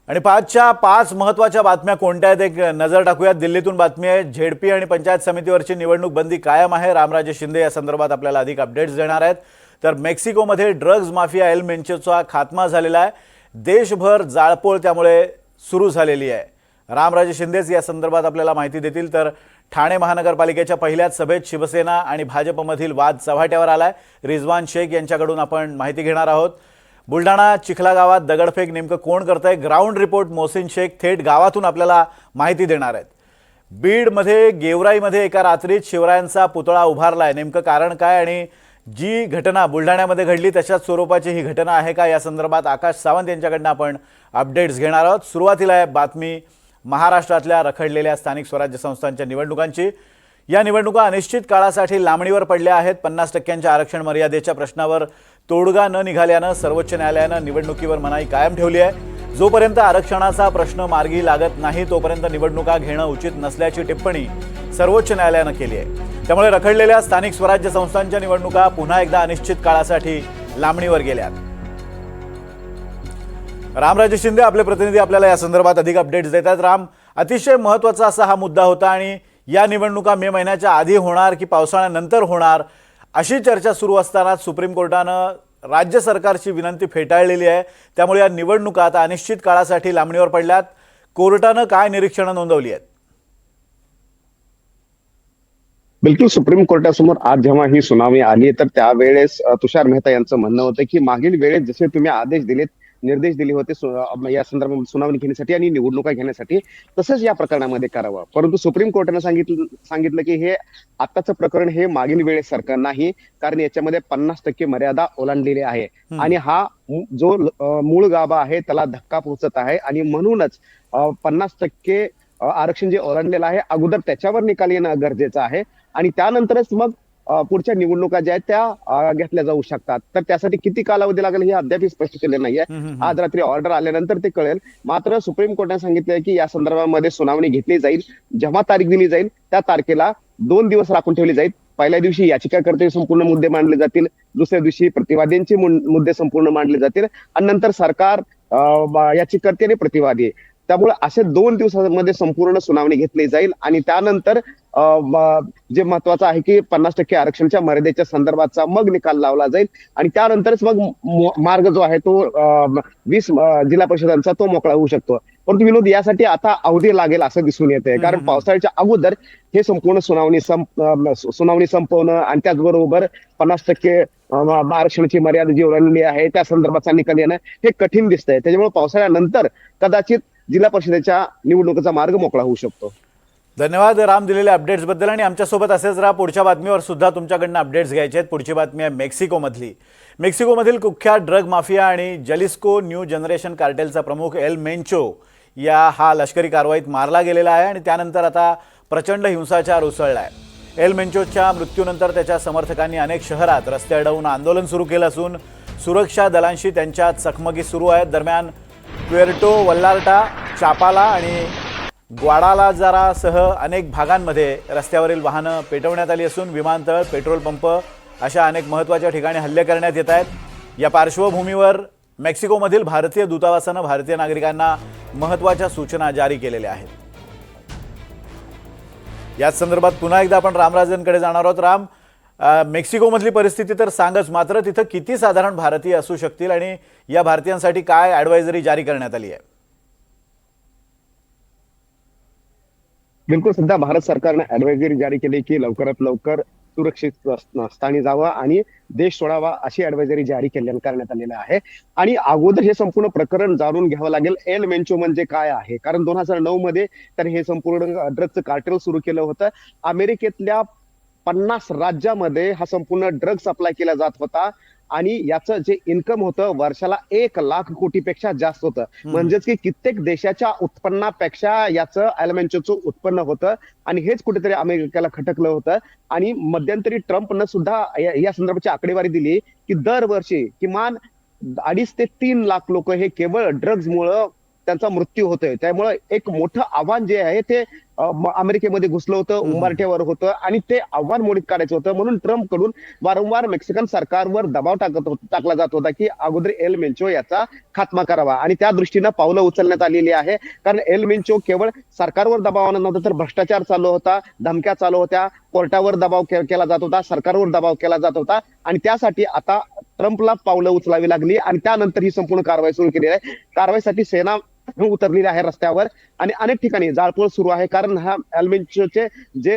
आणि 5च्या 5 महत्त्वाच्या बातम्या कोणत्या आहेत एक नजर टाकूयात। दिल्लीतून बातमी आहे, झेडपी आणि पंचायत समितीवरची निवडणूक बंदी कायम आहे। रामराजे शिंदे या संदर्भात आपल्याला अधिक अपडेट्स देणार आहेत। तर मेक्सिकोमध्ये ड्रग्ज माफिया एल मेंचोचा खात्मा झालेला आहे। देशभर जाळपोळ त्यामुळे सुरू झालेली आहे। रामराजे शिंदेच या संदर्भात आपल्याला माहिती देतील। तर ठाणे महानगरपालिकेच्या पहिल्याच सभेत शिवसेना आणि भाजपमधील वाद चव्हाट्यावर आलाय। रिजवान शेख यांच्याकडून आपण माहिती घेणार आहोत। बुलढाणा चिखला गावात दगडफेक नेमकं कोण करतंय, ग्राउंड रिपोर्ट मोहसिन शेख थेट गावातून आपल्याला माहिती देणार आहेत। बीडमध्ये गेवराईमध्ये एका रात्रीत शिवरायांचा पुतळा उभारलाय, नेमकं कारण काय आणि जी घटना बुलढाण्यामध्ये घडली तशाच स्वरूपाची ही घटना आहे का, या संदर्भात आकाश सावंत यांच्याकडनं आपण अपडेट्स घेणार आहोत। सुरुवातीला आहे बातमी महाराष्ट्रातल्या रखडलेल्या स्थानिक स्वराज्य संस्थांच्या निवडणुकांची। या निवडणुका अनिश्चित काळासाठी लांबणीवर पडल्या आहेत। 50% आरक्षण मर्यादेच्या प्रश्नावर तोडगा न निघाल्यानं सर्वोच्च न्यायालयानं निवडणुकीवर मनाई कायम ठेवली आहे। जोपर्यंत आरक्षणाचा प्रश्न मार्गी लागत नाही तोपर्यंत निवडणुका घेणं उचित नसल्याची टिप्पणी सर्वोच्च न्यायालयानं केली आहे। त्यामुळे रखडलेल्या स्थानिक स्वराज्य संस्थांच्या निवडणुका पुन्हा एकदा अनिश्चित काळासाठी लांबणीवर गेल्यात। रामराजे शिंदे आपले प्रतिनिधी आपल्याला या संदर्भात अधिक अपडेट्स देतात। राम, अतिशय महत्त्वाचा असा हा मुद्दा होता आणि या निवडणुका मे महिन्याच्या आधी होणार की पावसाळ्यानंतर होणार अशी चर्चा सुरू असताना सुप्रीम कोर्टानं राज्य सरकारची विनंती फेटाळलेली आहे। त्यामुळे या निवडणुका आता अनिश्चित काळासाठी लांबणीवर पडल्यात। कोर्टानं काय निरीक्षणं नोंदवली आहेत? बिलकुल, सुप्रीम कोर्टासमोर आज जेव्हा ही सुनावणी आली तर त्यावेळेस तुषार मेहता यांचं म्हणणं होतं की मागील वेळेस जसे तुम्ही आदेश दिलेत, निर्देश दिले होते या संदर्भात सुनावणी घेण्यासाठी आणि निवडणुका घेण्यासाठी, तसंच या प्रकरणामध्ये करावं। परंतु सुप्रीम कोर्टाने सांगितलं की हे आताचं प्रकरण हे मागील वेळेसारखं नाही, कारण याच्यामध्ये 50% मर्यादा ओलांडलेली आहे आणि हा जो मूळ गाभा आहे त्याला धक्का पोहोचत आहे आणि म्हणूनच 50% आरक्षण जे ओलांडलेलं आहे अगोदर त्याच्यावर निकाल येणं गरजेचं आहे आणि त्यानंतरच मग पुढच्या निवडणुका ज्या आहेत त्या घेतल्या जाऊ शकतात। तर त्यासाठी किती कालावधी लागेल हे अद्याप स्पष्ट केले नाहीये। आज रात्री ऑर्डर आल्यानंतर ते कळेल। मात्र सुप्रीम कोर्टाने सांगितलंय की या संदर्भामध्ये सुनावणी घेतली जाईल। जेव्हा तारीख दिली जाईल त्या तारखेला 2 दिवस राखून ठेवले जाईल। पहिल्या दिवशी याचिकाकर्ते संपूर्ण मुद्दे मांडले जातील, दुसऱ्या दिवशी प्रतिवाद्यांचे मुद्दे संपूर्ण मांडले जातील आणि नंतर सरकार, याचिकाकर्ते आणि प्रतिवादी, त्यामुळे असे 2 दिवसांमध्ये संपूर्ण सुनावणी घेतली जाईल आणि त्यानंतर जे महत्वाचं आहे की 50% आरक्षणाच्या मर्यादेच्या संदर्भाचा मग निकाल लावला जाईल आणि त्यानंतरच मग मार्ग जो आहे तो 20 जिल्हा परिषदांचा तो मोकळा होऊ शकतो। परंतु विनोद, यासाठी आता अवधी लागेल असं दिसून येतंय, कारण पावसाळ्याच्या अगोदर हे संपूर्ण सुनावणी संपवणं आणि त्याचबरोबर 50% आरक्षणाची मर्यादा जी ओलांडली आहे त्या संदर्भाचा निकाल येणं हे कठीण दिसतंय। त्याच्यामुळे पावसाळ्यानंतर कदाचित जिल्हा परिषदेच्या निवडणुकीचा मार्ग मोकळा होऊ शकतो। धन्यवाद राम दिलेल्या अपडेट्स बद्दल आणि आमच्यासोबत असेच राहा। पुढच्या बातमीवर सुद्धा तुमच्याकडनं अपडेट्स घ्यायचे आहेत। पुढची बातमी आहे मेक्सिकोमधली। मेक्सिकोमधील कुख्यात ड्रग माफिया आणि जलिस्को न्यू जनरेशन कार्टेलचा प्रमुख एल मेंचो हा लष्करी कारवाईत मारला गेलेला आहे आणि त्यानंतर आता प्रचंड हिंसाचार उसळला आहे। एल मेंचोच्या मृत्यूनंतर त्याच्या समर्थकांनी अनेक शहरात रस्ते अडवून आंदोलन सुरू केलं असून सुरक्षा दलांशी त्यांच्यात चकमकी सुरू आहेत। दरम्यान प्युएर्टो वल्लार्टा, चापाला आणि ग्वाडालाजारासह अनेक भागांमध्ये रस्त्यावरील वाहनं पेटवण्यात आली असून विमानतळ, पेट्रोल पंप अशा अनेक महत्त्वाच्या ठिकाणी हल्ले करण्यात येत आहेत। या पार्श्वभूमीवर मेक्सिकोमधील भारतीय दूतावासानं भारतीय नागरिकांना महत्त्वाच्या सूचना जारी केलेल्या आहेत। याच संदर्भात पुन्हा एकदा आपण रामराजेंकडे जाणार आहोत। राम, मेक्सिकोमधली परिस्थिती तर सांगच, मात्र तिथं किती साधारण भारतीय असू शकतील आणि या भारतीयांसाठी काय ॲडवायझरी जारी करण्यात आली आहे? बिलकुल, सध्या भारत सरकारने ॲडवायझरी जारी केली की लवकरात लवकर सुरक्षित स्थानी जावं आणि देश सोडावा, अशी ॲडवायझरी जारी करण्यात आलेली आहे। आणि अगोदर हे संपूर्ण प्रकरण जाणून घ्यावं लागेल एल मेंचो म्हणजे काय आहे, कारण 2009 मध्ये त्याने हे संपूर्ण ड्रग्जचं कार्टेल सुरू केलं होतं। अमेरिकेतल्या 50 राज्यामध्ये हा संपूर्ण ड्रग सप्लाय केला जात होता आणि याचं जे इन्कम होतं वर्षाला 1 लाख कोटीपेक्षा जास्त होतं। म्हणजेच की कित्येक देशाच्या उत्पन्नापेक्षा याचं एलमेंचोचं उत्पन्न होतं आणि हेच कुठेतरी अमेरिकेला खटकलं होतं। आणि मध्यंतरी ट्रम्पनं सुद्धा या संदर्भाची आकडेवारी दिली की दरवर्षी किमान 2.5 ते 3 लाख लोक हे केवळ ड्रग्जमुळं त्यांचा मृत्यू होतोय. त्यामुळे एक मोठं आव्हान जे आहे ते अमेरिकेमध्ये घुसलं होतं, उंबरठ्यावर होतं आणि ते आव्हान मोडीत काढायचं होतं. म्हणून ट्रम्प कडून वारंवार मेक्सिकन सरकारवर दबाव टाकला जात होता की अगोदर एल मेन्चो याचा खात्मा करावा आणि त्या दृष्टीनं पावलं उचलण्यात आलेली आहे. कारण एल मेन्चो केवळ सरकारवर दबाव आणत नव्हता, तर भ्रष्टाचार चालू होता, धमक्या चालू होत्या, कोर्टावर दबाव केला जात होता, सरकारवर दबाव केला जात होता आणि त्यासाठी आता ट्रम्पला पावलं उचलावी लागली आणि त्यानंतर ही संपूर्ण कारवाई सुरू केली आहे. कारवाईसाठी सेना उतरलेली आहे रस्त्यावर आणि अनेक ठिकाणी जाळपोळ सुरू आहे. कारण हा एल्मेन्चोचे जे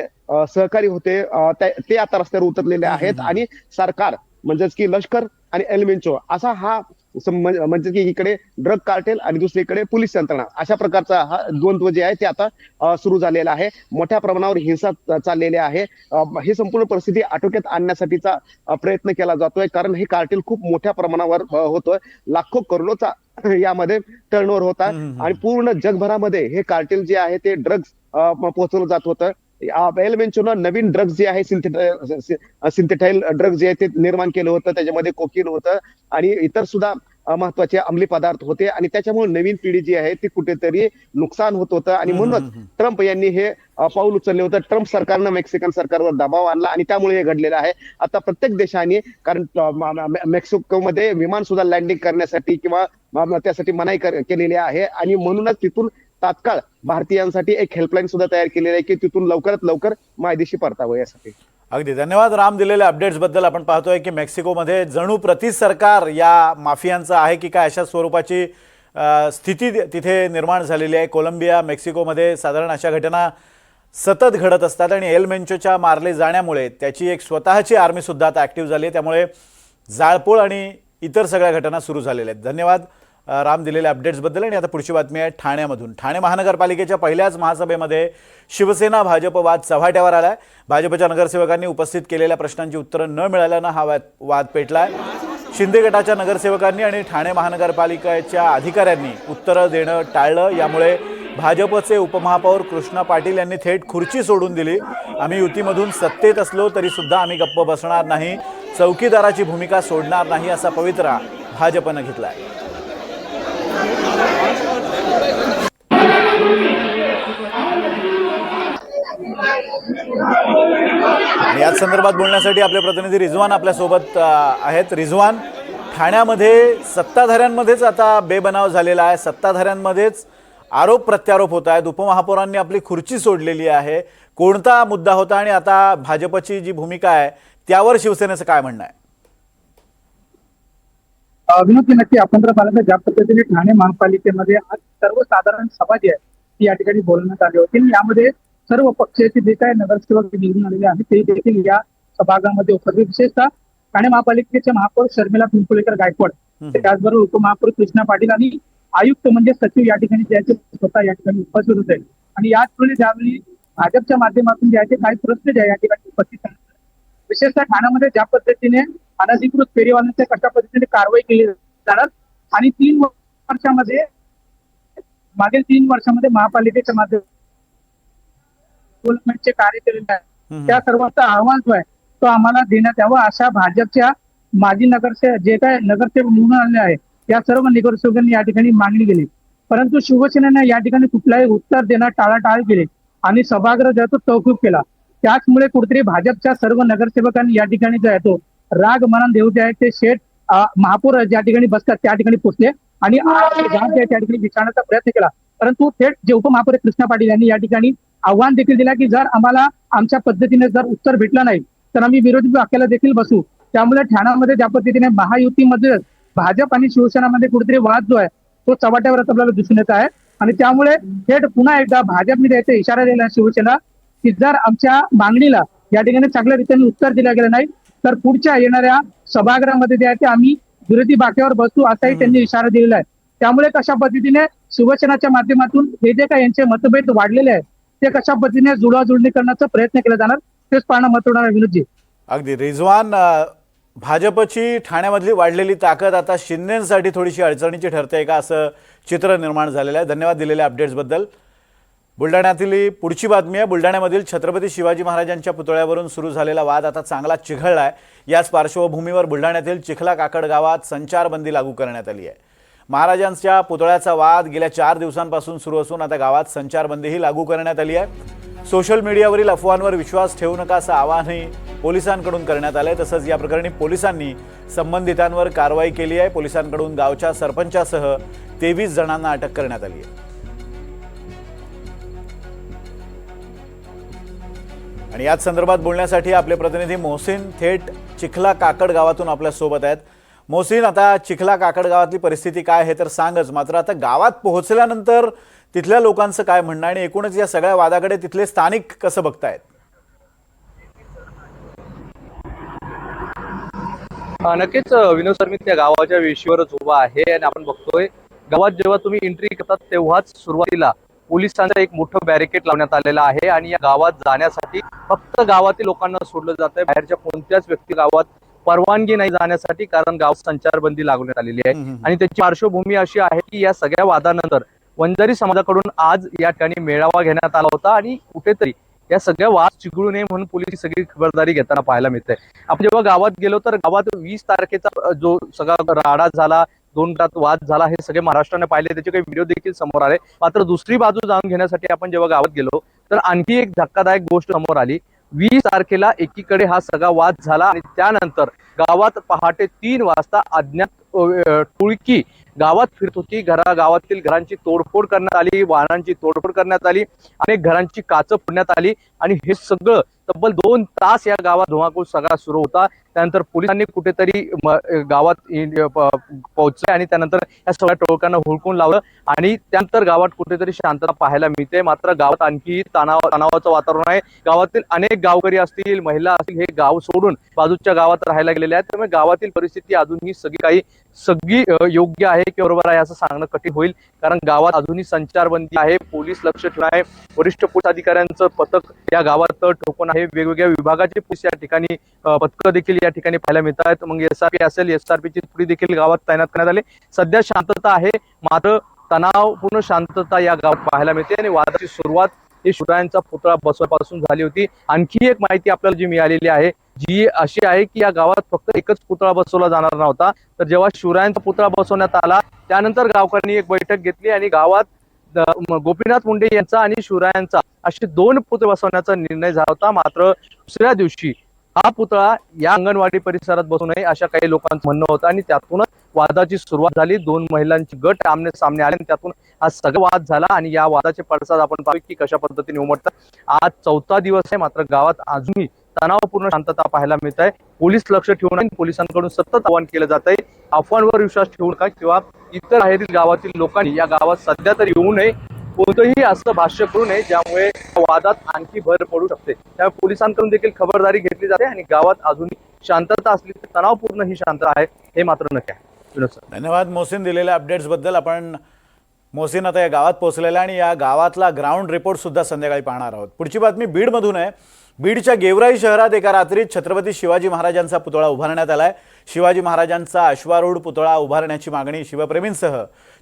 सहकारी होते ते आता रस्त्यावर उतरलेले आहेत आणि सरकार म्हणजेच की लष्कर आणि एल्मेन्चो असा हा म्हणजे की इकडे ड्रग कार्टेल आणि दुसरीकडे पोलीस यंत्रणा अशा प्रकारचा हा द्वंद्व जे आहे ते आता सुरू झालेला आहे. मोठ्या प्रमाणावर हिंसा चाललेली आहे. ही संपूर्ण परिस्थिती आटोक्यात आणण्यासाठीचा प्रयत्न केला जातोय. कारण हे कार्टेल खूप मोठ्या प्रमाणावर होतोय. लाखो करोडोचा यामध्ये टर्नओव्हर होता आणि पूर्ण जगभरामध्ये हे कार्टेल जे आहे ते ड्रग्ज पोहोचवलं जात होतं. एल मेन्चोनं नवीन ड्रग्ज जे आहे सिंथेटाईल ड्रग्ज जे आहे ते निर्माण केलं होतं. त्याच्यामध्ये कोकीन होतं आणि इतर सुद्धा महत्वाचे अंमली पदार्थ होते आणि त्याच्यामुळे नवीन पिढी जी आहे ती कुठेतरी नुकसान होत होतं आणि म्हणूनच ट्रम्प यांनी हे पाऊल उचलले होतं. ट्रम्प सरकारनं मेक्सिकन सरकारवर दबाव आणला आणि त्यामुळे हे घडलेलं आहे. आता प्रत्येक देशाने कारण मेक्सिकोमध्ये विमान सुद्धा लँडिंग करण्यासाठी किंवा त्यासाठी मनाई केलेली आहे आणि म्हणूनच तिथून तात्काळ भारतीयांसाठी एक हेल्पलाईन सुद्धा तयार केलेली आहे की तिथून लवकरात लवकर मायदेशी परतावं यासाठी. अगदी धन्यवाद राम दिलेल्या अपडेट्स बद्दल. आपण पाहतोय की मेक्सिकोमध्ये जणू प्रति सरकार या माफियांचं आहे की काय अशा स्वरूपाची स्थिती तिथे निर्माण झालेली आहे. कोलंबिया मेक्सिकोमध्ये साधारण अशा घटना सतत घडत असतात आणि एल मेन्चोच्या मारले जाण्यामुळे त्याची एक स्वतःची आर्मी सुद्धा आता ॲक्टिव्ह झाली आहे. त्यामुळे जाळपोळ आणि इतर सगळ्या घटना सुरू झालेल्या आहेत. धन्यवाद राम दिलेल्या अपडेट्सबद्दल. आणि आता पुढची बातमी आहे ठाण्यामधून. ठाणे महानगरपालिकेच्या पहिल्याच महासभेमध्ये शिवसेना भाजप वाद चव्हाट्यावर आलाय. भाजपच्या नगरसेवकांनी उपस्थित केलेल्या प्रश्नांची उत्तरं न मिळाल्यानं हा वाद पेटलाय. शिंदे गटाच्या नगरसेवकांनी आणि ठाणे महानगरपालिकेच्या अधिकाऱ्यांनी उत्तरं देणं टाळलं. यामुळे भाजपचे उपमहापौर कृष्णा पाटील यांनी थेट खुर्ची सोडून दिली. आम्ही युतीमधून सत्तेत असलो तरी सुद्धा आम्ही गप्प बसणार नाही, चौकीदाराची भूमिका सोडणार नाही असा पवित्रा भाजपनं घेतलाय. याच संदर्भात बोलण्यासाठी आपले प्रतिनिधी रिजवान आपल्या सोबत आहेत. रिजवान, ठाण्यामध्ये सत्ताधाऱ्यांमध्येच आता बेबनाव झालेला आहे. सत्ताधाऱ्यांमध्येच आरोप प्रत्यारोप होत आहेत. उपमहापौरांनी आपली खुर्ची सोडलेली आहे. कोणता मुद्दा होता आणि आता भाजपची जी भूमिका आहे त्यावर शिवसेनेचं काय म्हणणं आहे? विनोद, नक्की आपण जर पाहिलं तर ज्या पद्धतीने ठाणे महापालिकेमध्ये आज सर्वसाधारण सभा जी आहे ती या ठिकाणी बोलण्यात आली होती. यामध्ये सर्व पक्षाचे जे काही नगरसेवक निवडून आलेले आहेत ते देखील या सभागृहामध्ये उपस्थित. विशेषतः ठाणे महापालिकेचे महापौर शर्मिला पिंपळेकर गायकवाड, त्याचबरोबर उपमहापौर कृष्णा पाटील आणि आयुक्त म्हणजे सचिव या ठिकाणी जे स्वतः या ठिकाणी उपस्थित होते. आणि याचवेळी ज्यावेळी भाजपच्या माध्यमातून जे आहे ते काही प्रश्न जे या ठिकाणी उपस्थित आहेत. विशेषतः ठाण्यामध्ये ज्या पद्धतीने अनधिकृत फेरीवाल्यांच्या कशा पद्धतीने कारवाई केली जाणार आणि मागील 3 वर्षामध्ये महापालिकेच्या माध्यमातून डेव्हलपमेंटचे कार्य केलेले आहे त्या सर्वांचा अहवाल जो आहे तो आम्हाला देण्यात यावा अशा भाजपच्या माजी नगरसेवक जे काय नगरसेवक निवडून आलेले आहे या सर्व नगरसेवकांनी या ठिकाणी मागणी केली. परंतु शिवसेनेने या ठिकाणी कुठलाही उत्तर देणं टाळाटाळ केले आणि सभागृह जो तो तहकूब केला. त्याचमुळे कुठेतरी भाजपच्या सर्व नगरसेवकांनी या ठिकाणी जो आहे तो राग मनात देऊ जे आहे ते शेठ महापौर ज्या ठिकाणी बसतात त्या ठिकाणी पोहोचले आणि त्या ठिकाणी विचारण्याचा प्रयत्न केला. परंतु थेट जे उपमहापौर कृष्णा पाटील यांनी या ठिकाणी आव्हान देखील दिला की जर आम्हाला आमच्या पद्धतीने जर उत्तर भेटलं नाही तर आम्ही विरोधी वाक्याला देखील बसू. त्यामुळे ठाण्यामध्ये ज्या पद्धतीने महायुतीमध्ये भाजप आणि शिवसेनामध्ये कुठेतरी वाद जो आहे तो चव्हाट्यावर आपल्याला दिसून येत आहे. आणि त्यामुळे थेट पुन्हा एकदा भाजपने द्यायचा इशारा दिला शिवसेना की जर आमच्या मागणीला या ठिकाणी चांगल्या रीतीने उत्तर दिलं गेलं नाही तर पुढच्या येणाऱ्या सभागृहामध्ये जे आहे ते आम्ही विरोधी बाक्यावर बसू असाही त्यांनी इशारा दिलेला आहे. त्यामुळे कशा पद्धतीने शिवसेनाच्या माध्यमातून हे जे काही यांचे मतभेद वाढलेले आहेत ते कशा पद्धतीने जुळवाजुळणी करण्याचा प्रयत्न केला जाणार तेच पाहणं महत्त्वाचं आहे. विनोदजी, अगदी रिजवान, भाजपची ठाण्यामधली वाढलेली ताकद आता शिंदेसाठी थोडीशी अडचणीची ठरते का असं चित्र निर्माण झालेलं आहे. धन्यवाद दिलेल्या अपडेट्सबद्दल. बुलढाण्यातील पुढची बातमी आहे. बुलढाण्यामधील छत्रपती शिवाजी महाराजांच्या पुतळ्यावरून सुरू झालेला वाद आता चांगला चिघळला आहे. याच पार्श्वभूमीवर बुलढाण्यातील चिखला काकड गावात संचारबंदी लागू करण्यात आली आहे. महाराजांच्या पुतळ्याचा वाद गेल्या 4 दिवसांपासून सुरू असून आता गावात संचारबंदीही लागू करण्यात आली आहे। सोशल मीडियावरील अफवांवर विश्वास ठेवू नका असं आवाहनही पोलिसांकडून करण्यात आलंय। तसंच या प्रकरणी पोलिसांनी संबंधितांवर कारवाई केली आहे। पोलिसांकडून गावच्या सरपंचासह 23 जणांना अटक करण्यात आली आहे। आणि याच संदर्भात बोलण्यासाठी आपले प्रतिनिधी मोहसिन थेट चिखला काकड गावातून आपल्या सोबत आहेत। मोहसिन, आता चिखला काकड गावातली परिस्थिती काय आहे तर सांगच, मात्र आता गावात पोहोचल्यानंतर तिथल्या लोकांचं काय म्हणणं आणि एकूणच या सगळ्या वादाकडे तिथले स्थानिक कसं बघतायत? नक्कीच विनोद सर, मी त्या गावाच्या वेशीवरच उभा आहे आणि आपण बघतोय गावात जेव्हा तुम्ही एंट्री करतात तेव्हाच सुरुवातीला पोलिसांचं एक मोठं बॅरिकेड लावण्यात आलेलं आहे आणि या गावात जाण्यासाठी फक्त गावातील लोकांना सोडलं जात आहे। बाहेरच्या कोणत्याच व्यक्ती गावात परवानगी नाही जाण्यासाठी, कारण गाव संचारबंदी लागवण्यात आलेली आहे। आणि त्याची पार्श्वभूमी अशी आहे की या सगळ्या वादानंतर वंजारी समाजाकडून आज या ठिकाणी मेळावा घेण्यात आला होता आणि कुठेतरी या सगळ्या वाद चिघळू नये म्हणून पोलीस सगळी खबरदारी घेताना पाहायला मिळते। आपण जेव्हा गावात गेलो तर गावात 20 तारखेचा जो सगळा राडा झाला, 2 रात वाद झाला, हे सगळे महाराष्ट्राने पाहिले, त्याचे काही व्हिडिओ देखील समोर आले। मात्र दुसरी बाजू जाणून घेण्यासाठी आपण जेव्हा गावात गेलो तर आणखी एक धक्कादायक गोष्ट समोर आली। 20 तारखेला एकीकडे हा सगळा वाद झाला आणि त्यानंतर गावात पहाटे 3 वाजता अज्ञात टोळकी गावात फिरत होती। गावातील घरांची तोडफोड करण्यात आली, वाहनांची तोडफोड करण्यात आली, अनेक घरांची काचं फोडण्यात आली आणि हे सगळं तब्बल 2 तास या गावात धुमाकूळ सगळा सुरू होता। त्यानंतर पोलिसांनी कुठेतरी गावात पोहोचले आणि त्यानंतर या सगळ्या टोळक्यांना हुडकून लावलं आणि त्यानंतर गावात कुठेतरी शांतता पाहायला मिळते। मात्र गावात आणखी तणावाचं वातावरण आहे। गावातील अनेक गावकरी असतील, महिला असतील, हे गाव सोडून बाजूच्या गावात राहायला गेलेले आहेत। त्यामुळे गावातील परिस्थिती अजूनही सगळी योग्य आहे की बरोबर आहे असं सांगणं कठीण होईल, कारण गावात अजूनही संचारबंदी आहे। पोलीस लक्ष ठेवून आहे, वरिष्ठ पोलीस अधिकाऱ्यांचं पथक या गावात तळ ठोकून आहे। वेगवेगळ्या विभागाचे पोलीस या ठिकाणी पथकं देखील या ठिकाणी पाहायला मिळतात। मग SRP असेल, SRPची तुकडी देखील गावात तैनात करण्यात आली। सध्या शांतता आहे, मात्र तणावपूर्ण शांतता या गावात पाहायला मिळते आणि वादाची सुरुवात ही शिवरायांचा पुतळा बसवण्यापासून झाली होती। आणखी एक माहिती आपल्याला जी मिळालेली आहे, जी अशी आहे की या गावात फक्त एकच पुतळा बसवला जाणार नव्हता, तर जेव्हा शिवरायांचा पुतळा बसवण्यात आला त्यानंतर गावकऱ्यांनी एक बैठक घेतली आणि गावात गोपीनाथ मुंडे यांचा आणि शिवरायांचा असे 2 पुतळे बसवण्याचा निर्णय झाला होता। मात्र दुसऱ्या दिवशी हा पुतळा या अंगणवाडी परिसरात बसू नये अशा काही लोकांचं म्हणणं होतं आणि त्यातूनच वादाची सुरुवात झाली। 2 महिलांची गट आमने सामने आले आणि त्यातून हा सगळा वाद झाला आणि या वादाचे पडसाद आपण पाहू की कशा पद्धतीने उमटतात। आज 4था दिवस आहे, मात्र गावात अजूनही तणावपूर्ण शांतता पाहायला मिळत आहे। पोलीस लक्ष ठेवून आहे, पोलिसांकडून सतत आवाहन केलं जात आहे, अफवांवर विश्वास ठेवू नका किंवा इतर बाहेरील गावातील लोकांनी या गावात सध्या तरी येऊ नये, कोणतंही असं भाष्य करू नये ज्यामुळे वादात आणखी भर पडू शकते। त्यामुळे पोलिसांकडून देखील खबरदारी घेतली जाते आणि गावात अजूनही शांतता असली तर तणावपूर्ण ही शांतता आहे, हे मात्र नक्की आहे। धन्यवाद मोहसिन दिलेल्या अपडेट्स बद्दल। आपण मोहसिन आता या गावात पोहोचलेला आणि या गावातला ग्राउंड रिपोर्ट सुद्धा संध्याकाळी पाहणार आहोत। पुढची बातमी बीडमधून आहे। बीडच्या गेवराई शहरात एका रात्रीत छत्रपती शिवाजी महाराजांचा पुतळा उभारण्यात आलाय। शिवाजी महाराजांचा अश्वारूढ पुतळा उभारण्याची मागणी शिवप्रेमींसह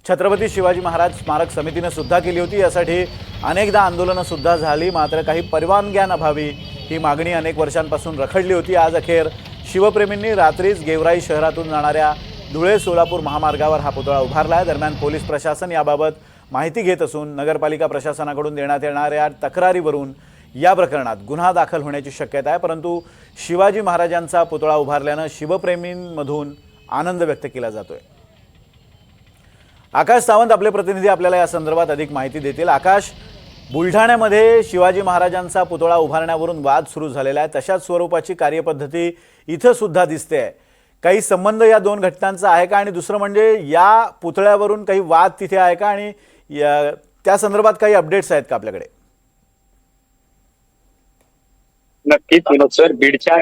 छत्रपती शिवाजी महाराज स्मारक समितीने सुद्धा केली होती। यासाठी अनेकदा आंदोलनं सुद्धा झाली, मात्र काही परवानग्यांअभावी ही मागणी अनेक वर्षांपासून रखडली होती। आज अखेर शिवप्रेमींनी रात्रीच गेवराई शहरातून जाणाऱ्या धुळे सोलापूर महामार्गावर हा पुतळा उभारला आहे। दरम्यान पोलीस प्रशासन याबाबत माहिती घेत असून नगरपालिका प्रशासनाकडून देण्यात येणाऱ्या तक्रारीवरून या प्रकरणात गुन्हा दाखल होण्याची शक्यता आहे। परंतु शिवाजी महाराजांचा पुतळा उभारल्यानं शिवप्रेमींमधून आनंद व्यक्त केला जातोय। आकाश सावंत आपले प्रतिनिधी आपल्याला या संदर्भात अधिक माहिती देतील। आकाश, बुलढाण्यामध्ये शिवाजी महाराजांचा पुतळा उभारण्यावरून वाद सुरू झालेला आहे, तशाच स्वरूपाची कार्यपद्धती इथं सुद्धा दिसते। काही संबंध या 2 घटनांचा आहे का, आणि दुसरं म्हणजे या पुतळ्यावरून काही वाद तिथे आहे का, आणि त्या संदर्भात काही अपडेट्स आहेत का आपल्याकडे? नक्कीच विनोद सर, बीडच्या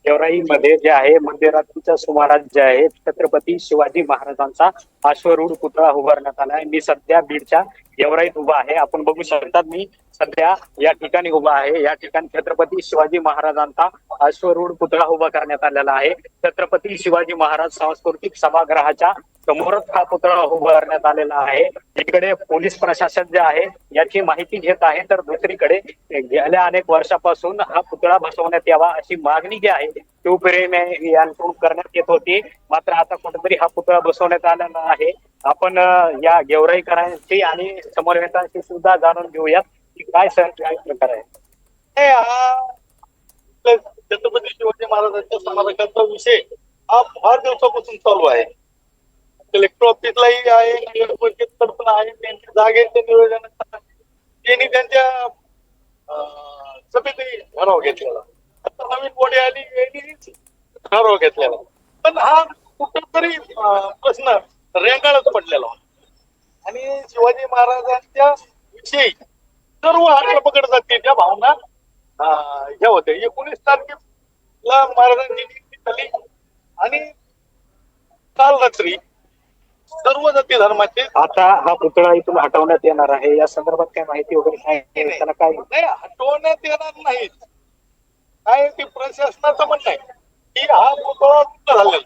गेवराईमध्ये जे आहे मध्यरात्रीच्या सुमारास जे आहे छत्रपती शिवाजी महाराजांचा अश्वरूढ पुतळा उभारण्यात आला आहे। मी सध्या बीडच्या गेवराईत उभा आहे। आपण बघू शकतात मी सध्या या ठिकाणी उभा आहे। या ठिकाणी छत्रपती शिवाजी महाराजांचा अश्वरूढ पुतळा उभा करण्यात आलेला आहे। छत्रपती शिवाजी महाराज सांस्कृतिक सभागृहाच्या समोरच हा पुतळा उभारण्यात आलेला आहे. इकडे पोलीस प्रशासन जे आहे याची माहिती घेत आहे, तर दुसरीकडे गेल्या अनेक वर्षापासून हा पुतळा बसवण्यात यावा अशी मागणी जी आहे शिवप्रेम यांकडून करण्यात येत होती. मात्र आता कुठेतरी हा पुतळा बसवण्यात आलेला आहे. आपण या गेवराईकरांशी आणि समन्वयकांशी सुद्धा जाणून घेऊयात की काय प्रकार आहे. छत्रपती शिवाजी महाराजांच्या स्मारकाचा विषय हा फार दिवसापासून चालू आहे. कलेक्टर ऑफिसलाही आहे, नगरपरिषद पण आहे. त्यांच्या जागेच्या नियोजनाचा त्यांनी त्यांच्या समिती ठराव घेतलेला. आता नवीन बॉडी आली यांनी ठराव घेतलेला, पण हा कुठंतरी प्रश्न रेंगाळच पडलेला आणि शिवाजी महाराजांच्या विषयी सर्व आटोपकडे जाते त्या भावना हे होते. 19 तारखेला महाराजांची नियुक्ती झाली आणि काल रात्री सर्व जाती धर्माचे आता हा पुतळा इथून हटवण्यात येणार आहे, या संदर्भात काय माहिती वगैरे काय त्याला काय नाही हटवण्यात येणार नाहीत. काय ते प्रशासनाचं म्हणणं आहे की हा पुतळा बंद झालेला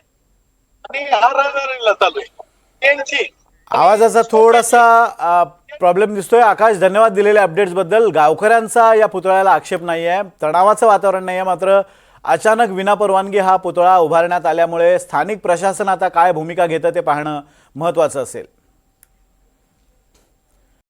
आणि हा राजवारीला चालू आहे त्यांची. आवाजाचा थोडासा प्रॉब्लेम दिसतोय. आकाश, धन्यवाद दिलेल्या अपडेट्स बद्दल. गावकऱ्यांचा या पुतळ्याला आक्षेप नाही आहे, तणावाचं वातावरण नाही आहे, मात्र अचानक विनापरवानगी हा पुतळा उभारण्यात आल्यामुळे स्थानिक प्रशासन आता काय भूमिका घेतं ते पाहणं महत्त्वाचं असेल.